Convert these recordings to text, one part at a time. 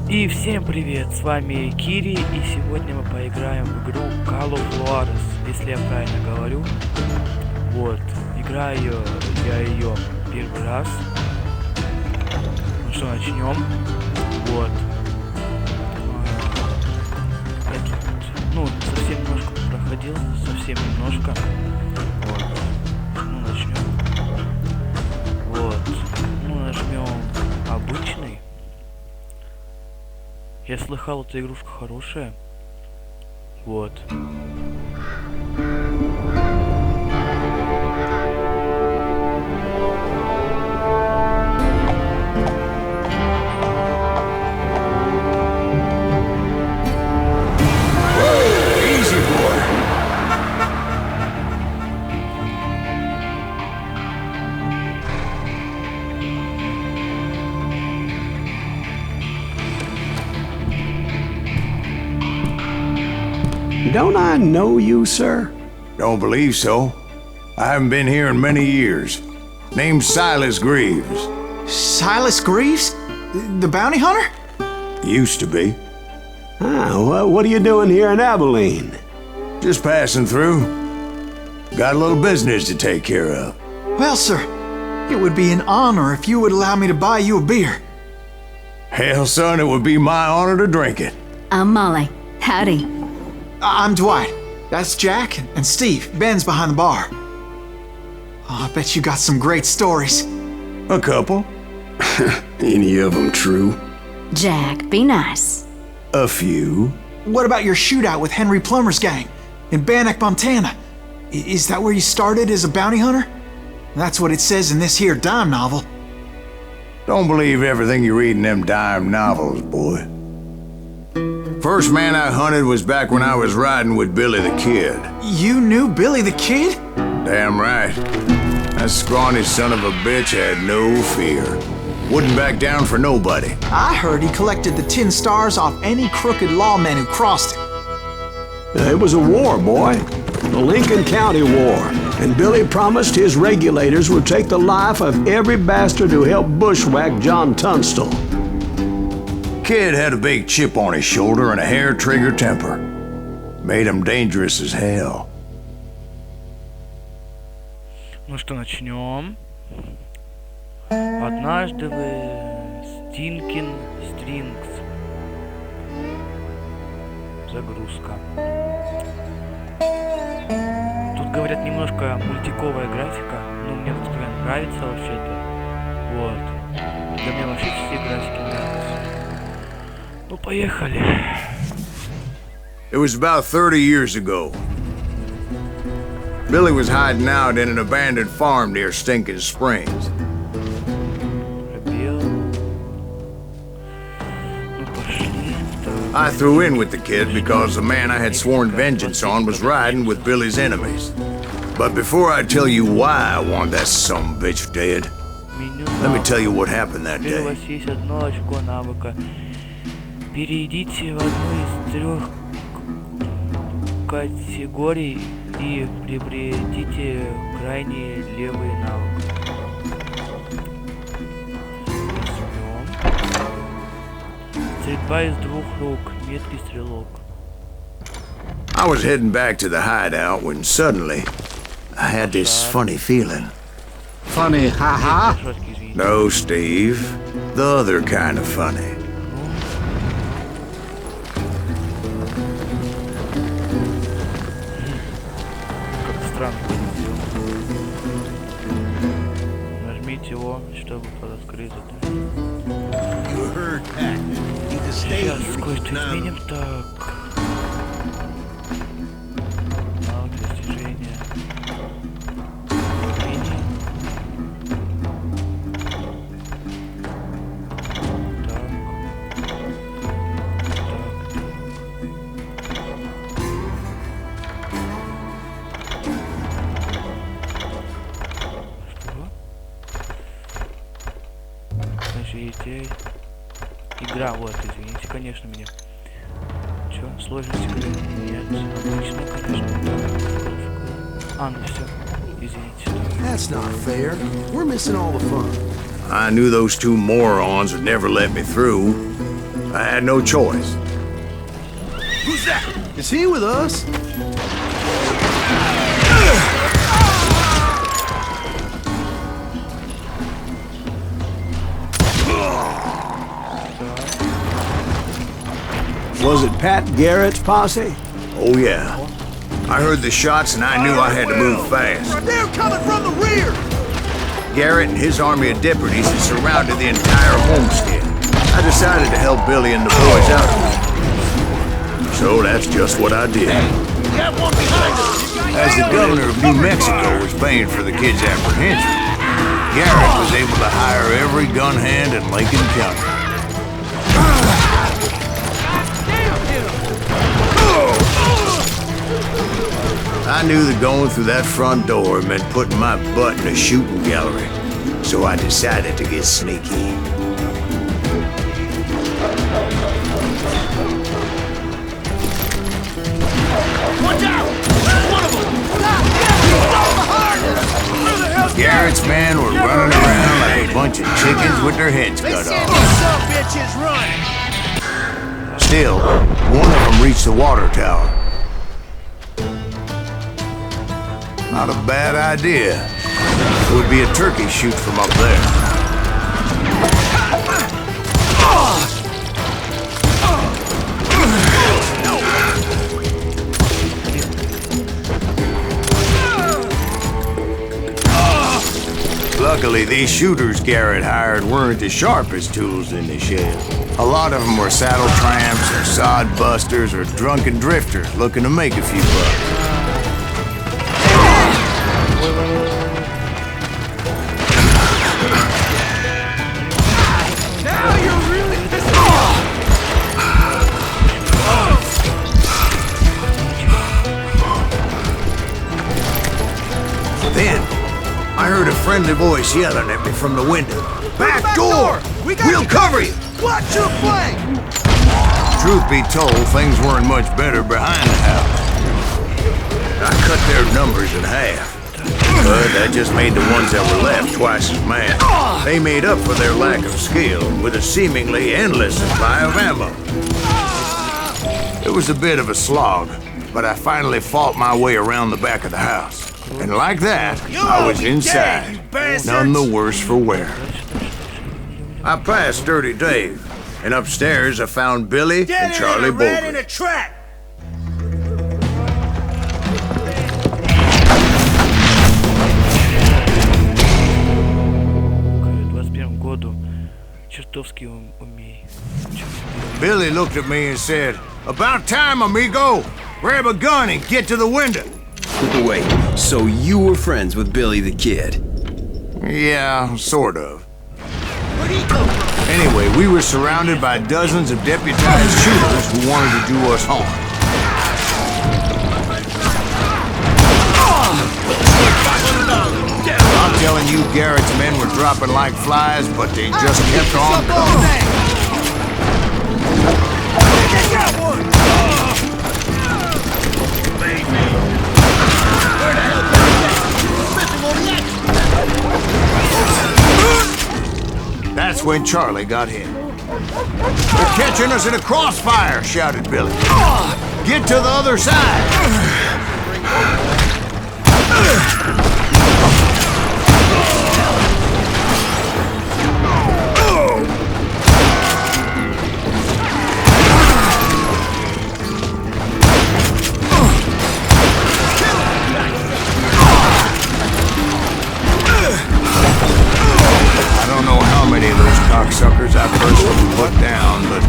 И всем привет, с вами Кири, и сегодня мы поиграем в игру Call of Juarez, если я правильно говорю. Вот, играю я ее первый раз. Ну что, начнем. Вот. Я тут, совсем немножко проходил, совсем немножко. Вот. Ну, начнем. Вот. Ну, нажмем обычный. Я слыхал, эта игрушка хорошая. Вот. Don't I know you, sir? Don't believe so. I haven't been here in many years. Name's Silas Greaves. Silas Greaves? The bounty hunter? Used to be. What are you doing here in Abilene? Just passing through. Got a little business to take care of. Well, sir, it would be an honor if you would allow me to buy you a beer. Hell, son, it would be my honor to drink it. I'm Molly. Howdy. I'm Dwight. That's Jack and Steve. Ben's behind the bar. Oh, I bet you got some great stories. A couple. Any of them true? Jack, be nice. A few. What about your shootout with Henry Plummer's gang in Bannock, Montana? Is that where you started as a bounty hunter? That's what it says in this here dime novel. Don't believe everything you read in them dime novels, boy. First man I hunted was back when I was riding with Billy the Kid. You knew Billy the Kid? Damn right. That scrawny son of a bitch had no fear. Wouldn't back down for nobody. I heard he collected the 10 stars off any crooked lawmen who crossed it. It was a war, boy. The Lincoln County War. And Billy promised his regulators would take the life of every bastard who helped bushwhack John Tunstall. Kid had a big chip on his shoulder and a hair-trigger temper. Made him dangerous as hell. Ну что, начнем. Однажды в Стинкин Стрингс. Загрузка. Тут, говорят, немножко мультиковая графика. Ну, мне тут прям нравится вообще-то. Вот. Да мне вообще все графики нравятся. Ну, поехали. It was about 30 years ago. Billy was hiding out in an abandoned farm near Stinking Springs. I threw in with the kid because the man I had sworn vengeance on was riding with Billy's enemies. But before I tell you why I want that sumbitch dead, let me tell you what happened that day. Перейдите в одну из 3 категорий и приобретите крайне левый навык. Стрельба из 2 рук, меткий стрелок. I was heading back to the hideout when suddenly I had this funny feeling. Funny, haha? No, Steve. The other kind of funny. Нажмите его, чтобы раскрыть это. Сейчас кое-что изменим. Так. Навык достижения. Игра, вот, извините, конечно, меня. Чё, сложность игры? Нет, обычно, конечно. Ну все, извините. That's not fair. We're missing all the fun. I knew those two morons would never let me through. I had no choice. Who's that? Is he with us? Was it Pat Garrett's posse? Oh, yeah. I heard the shots and I knew I had to move fast. They're coming from the rear! Garrett and his army of deputies had surrounded the entire homestead. I decided to help Billy and the boys out of it. So that's just what I did. Got one behind us! As the governor of New Mexico was paying for the kids' apprehension, Garrett was able to hire every gun hand in Lincoln County. I knew that going through that front door meant putting my butt in a shooting gallery, so I decided to get sneaky. Watch out! One of them! Garrett's men were running around like a bunch of chickens with their heads cut off. Some bitches run! Still, one of them reached the water tower. Not a bad idea. It would be a turkey shoot from up there. Luckily, these shooters Garrett hired weren't the sharpest tools in the shed. A lot of them were saddle tramps or sod busters or drunken drifters looking to make a few bucks. Then, I heard a friendly voice yelling at me from the window. Back door! We'll cover you! Watch your flank! Truth be told, things weren't much better behind the house. I cut their numbers in half. But that just made the ones that were left twice as mad. They made up for their lack of skill with a seemingly endless supply of ammo. It was a bit of a slog, but I finally fought my way around the back of the house. And like that, I was inside, none the worse for wear. I passed Dirty Dave, and upstairs I found Billy and Charlie Bolton. a trap! Billy looked at me and said, "About time, amigo! Grab a gun and get to the window." Wait, so you were friends with Billy the Kid? Yeah, sort of. Where'd he come from? Anyway, we were surrounded by dozens of deputized shooters who wanted to do us harm. I'm telling you, Garrett's men were dropping like flies, but they just kept on coming. That's when Charlie got hit. "They're catching us in a crossfire," shouted Billy. "Get to the other side." Cocksuckers I personally put down, but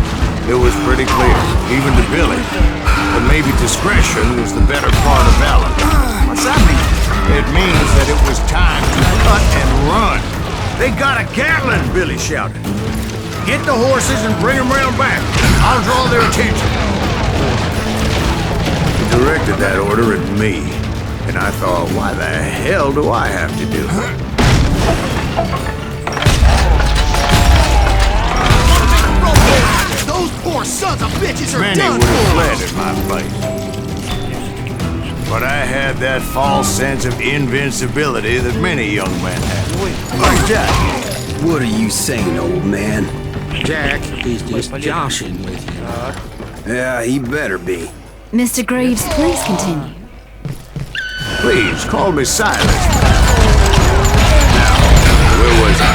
it was pretty clear, even to Billy, that maybe discretion was the better part of valor. What's that mean? It means that it was time to cut and run. "They got a Gatling!" Billy shouted. "Get the horses and bring them round back. I'll draw their attention." He directed that order at me, and I thought, why the hell do I have to do it? Those poor sons of bitches are Many done would have for! fled in my place. But I had that false sense of invincibility that many young men have. Wait, Jack, what are you saying, old man? Jack, he's just joshing with you. Yeah, he better be. Mr. Greaves, please continue. Please, call me Silas. Now, where was I?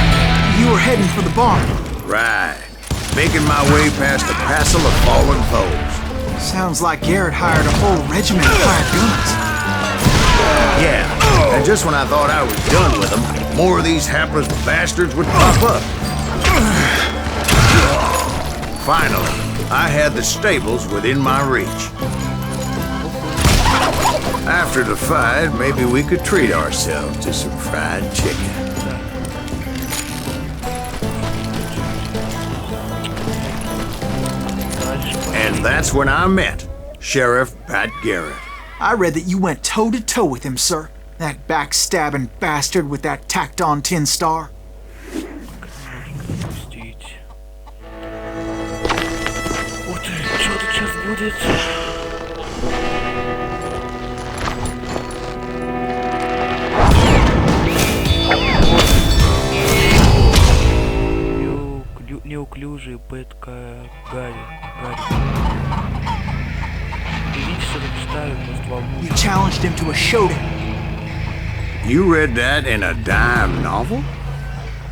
You were heading for the barn. Right. Making my way past a passel of fallen foes. Sounds like Garrett hired a whole regiment of hired guns. Yeah, and just when I thought I was done with them, more of these hapless bastards would pop up. Finally, I had the stables within my reach. After the fight, maybe we could treat ourselves to some fried chicken. And that's when I met Sheriff Pat Garrett. I read that you went toe-to-toe with him, sir. That backstabbing bastard with that tacked-on tin star. Пустить. Ух ты, что тут сейчас будет? Неуклюжий Пэтка Гарри. Видите, что читаю, просто волнуюсь. You challenged him to a showdown. You read that in a dime novel?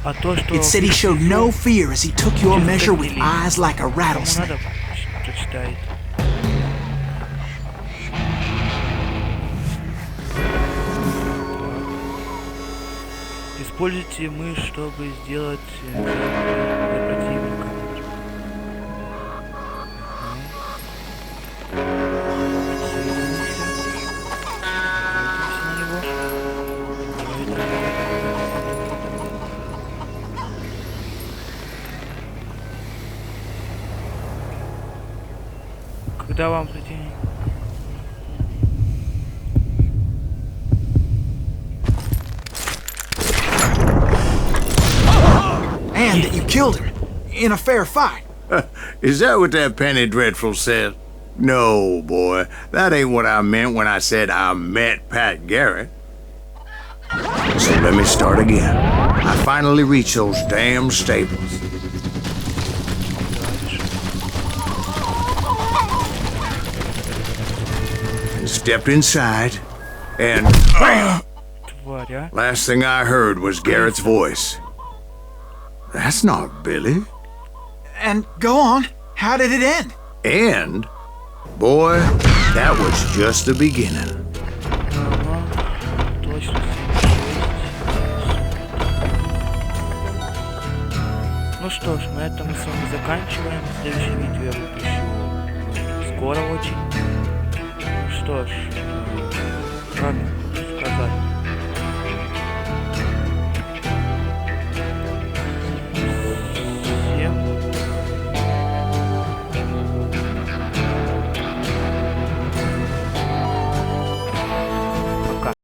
А то, что... It said he showed no fear as he took your measure with eyes like a rattlesnake. Надо прочитать. Используйте мышь, чтобы сделать противника. Когда вам противник? And that you killed him in a fair fight. Is that what that Penny Dreadful said? No, boy. That ain't what I meant when I said I met Pat Garrett. So let me start again. I finally reached those damn stables. And stepped inside, and BAM! Тварь, а? Last thing I heard was Garrett's voice. That's not Billy. And go on. How did it end? And, boy, that was just the beginning. Точно 76. Ну что ж, на этом мы с вами заканчиваем. Следующее видео я выпущу скоро очень. Что ж, как сказать.